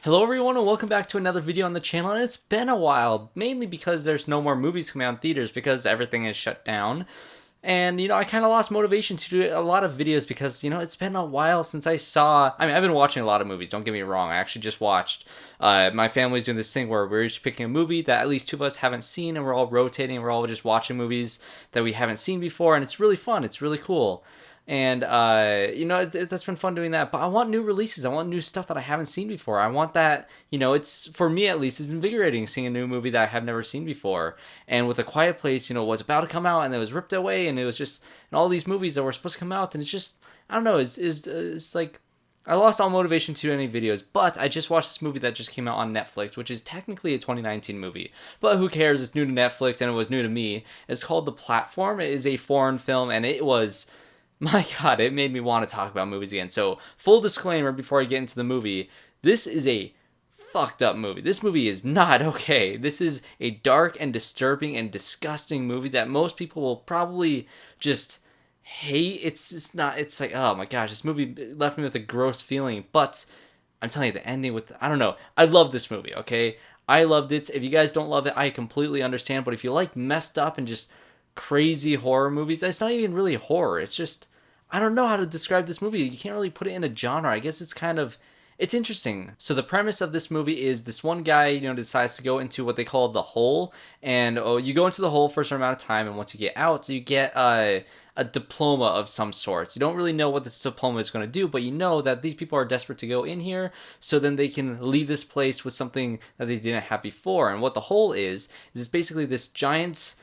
Hello everyone and welcome back to another video on the channel, and it's been a while, mainly because there's no more movies coming out in theaters because everything is shut down. And, I kind of lost motivation to do a lot of videos because, it's been a while since I've been watching a lot of movies, don't get me wrong. I actually just watched, my family's doing this thing where we're each picking a movie that at least two of us haven't seen, and we're all rotating, we're all just watching movies that we haven't seen before, and it's really fun, it's really cool. And that's been fun doing that, but I want new releases. I want new stuff that I haven't seen before. I want that, it's, for me at least, it's invigorating seeing a new movie that I have never seen before. And with A Quiet Place, was about to come out and it was ripped away, and it was just, and all these movies that were supposed to come out, and it's just, I don't know, it's like I lost all motivation to do any videos. But I just watched this movie that just came out on Netflix, which is technically a 2019 movie, but who cares? It's new to Netflix and it was new to me. It's called The Platform. It is a foreign film, and it was, my God, it made me want to talk about movies again. So, full disclaimer before I get into the movie, this is a fucked up movie. This movie is not okay. This is a dark and disturbing and disgusting movie that most people will probably just hate. It's not, it's like, oh my gosh, this movie left me with a gross feeling. But I'm telling you, the ending with, I don't know. I love this movie, okay? I loved it. If you guys don't love it, I completely understand. But if you like messed up and just crazy horror movies, it's not even really horror. It's just, I don't know how to describe this movie. You can't really put it in a genre. I guess it's interesting. So the premise of this movie is this one guy, decides to go into what they call the hole, and you go into the hole for a certain amount of time, and once you get out, you get a diploma of some sorts. You don't really know what this diploma is going to do, but you know that these people are desperate to go in here, so then they can leave this place with something that they didn't have before. And what the hole is it's basically this giant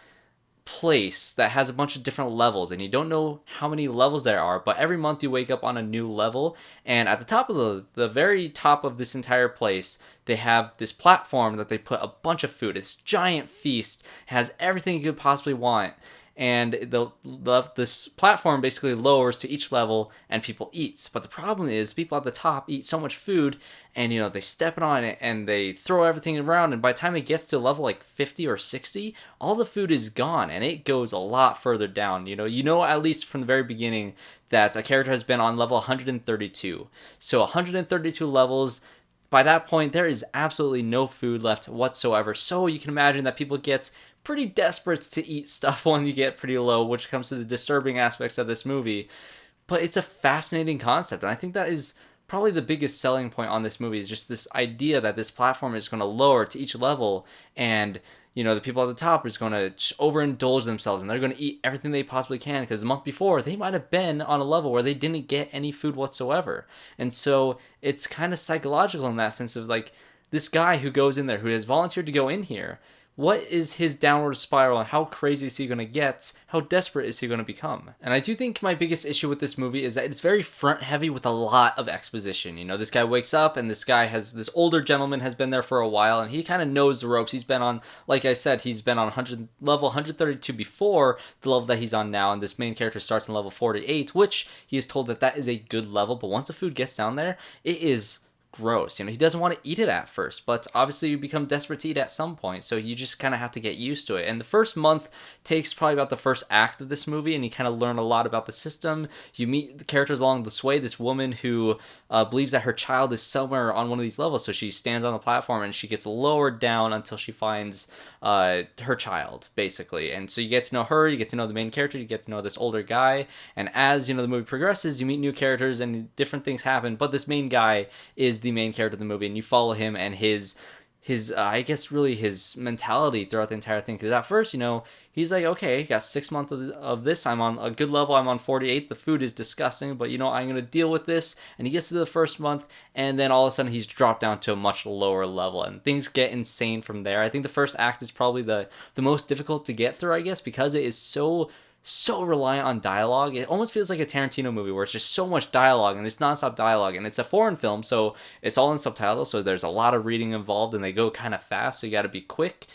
place that has a bunch of different levels, and you don't know how many levels there are, but every month you wake up on a new level, and at the top of the very top of this entire place, they have this platform that they put a bunch of food. It's giant feast, it has everything you could possibly want, and this platform basically lowers to each level and people eat. But the problem is people at the top eat so much food, and they step on it and they throw everything around, and by the time it gets to level like 50 or 60, all the food is gone, and it goes a lot further down. At least from the very beginning that a character has been on level 132. So 132 levels. By that point, there is absolutely no food left whatsoever. So you can imagine that people get pretty desperate to eat stuff when you get pretty low, which comes to the disturbing aspects of this movie. But it's a fascinating concept, and I think that is probably the biggest selling point on this movie, is just this idea that this platform is going to lower to each level, and the people at the top is going to overindulge themselves, and they're going to eat everything they possibly can, because the month before they might have been on a level where they didn't get any food whatsoever. And so it's kind of psychological in that sense of like this guy who goes in there, who has volunteered to go in here. What is his downward spiral, and how crazy is he going to get? How desperate is he going to become? And I do think my biggest issue with this movie is that it's very front heavy with a lot of exposition. This guy wakes up, and this older gentleman has been there for a while, and he kind of knows the ropes. He's been on, like I said, he's been on level 132 before the level that he's on now, and this main character starts on level 48, which he is told that is a good level, but once the food gets down there, it is gross. He doesn't want to eat it at first, but obviously you become desperate to eat at some point, so you just kind of have to get used to it. And the first month takes probably about the first act of this movie, and you kind of learn a lot about the system. You meet the characters along this way. This woman who believes that her child is somewhere on one of these levels, so she stands on the platform and she gets lowered down until she finds her child, basically. And so you get to know her, you get to know the main character, you get to know this older guy, and as the movie progresses, you meet new characters and different things happen. But this main guy is the main character of the movie, and you follow him and his I guess really his mentality throughout the entire thing. Because at first, he's like, okay, got 6 months of this, I'm on a good level, I'm on 48, the food is disgusting, but I'm gonna deal with this. And he gets to the first month, and then all of a sudden he's dropped down to a much lower level, and things get insane from there. I think the first act is probably the most difficult to get through, I guess, because it is so reliant on dialogue. It almost feels like a Tarantino movie where it's just so much dialogue, and it's nonstop dialogue, and it's a foreign film, so it's all in subtitles, so there's a lot of reading involved, and they go kind of fast, so you got to be quick.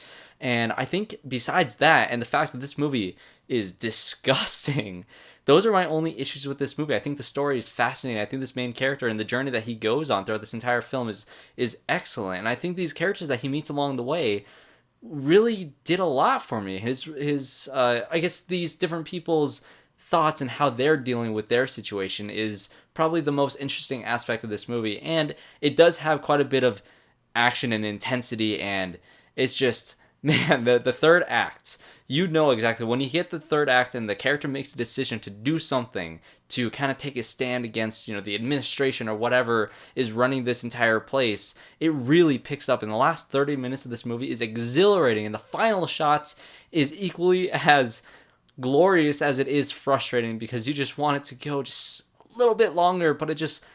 And I think besides that, and the fact that this movie is disgusting, those are my only issues with this movie. I think the story is fascinating. I think this main character and the journey that he goes on throughout this entire film is excellent, and I think these characters that he meets along the way really did a lot for me. His I guess these different people's thoughts and how they're dealing with their situation is probably the most interesting aspect of this movie, and it does have quite a bit of action and intensity, and it's just, man, the third act, you know exactly when you hit the third act and the character makes a decision to do something to kind of take a stand against, the administration or whatever is running this entire place. It really picks up, and the last 30 minutes of this movie is exhilarating, and the final shots is equally as glorious as it is frustrating, because you just want it to go just a little bit longer, but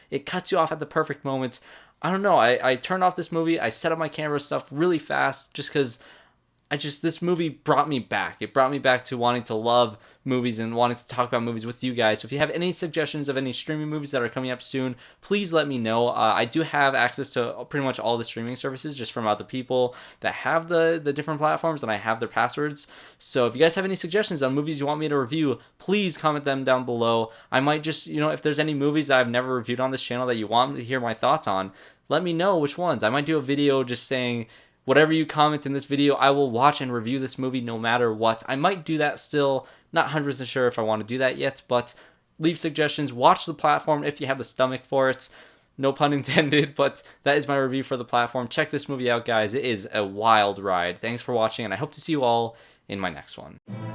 it cuts you off at the perfect moment. I don't know, I turned off this movie, I set up my camera stuff really fast, just because this movie brought me back. It brought me back to wanting to love movies and wanting to talk about movies with you guys. So if you have any suggestions of any streaming movies that are coming up soon, please let me know. I do have access to pretty much all the streaming services just from other people that have the different platforms, and I have their passwords. So if you guys have any suggestions on movies you want me to review, please comment them down below. I might just, if there's any movies that I've never reviewed on this channel that you want me to hear my thoughts on, let me know which ones. I might do a video just saying, whatever you comment in this video, I will watch and review this movie no matter what. I might do that still. Not 100% sure if I want to do that yet, but leave suggestions. Watch the platform if you have the stomach for it. No pun intended, but that is my review for the platform. Check this movie out, guys. It is a wild ride. Thanks for watching, and I hope to see you all in my next one.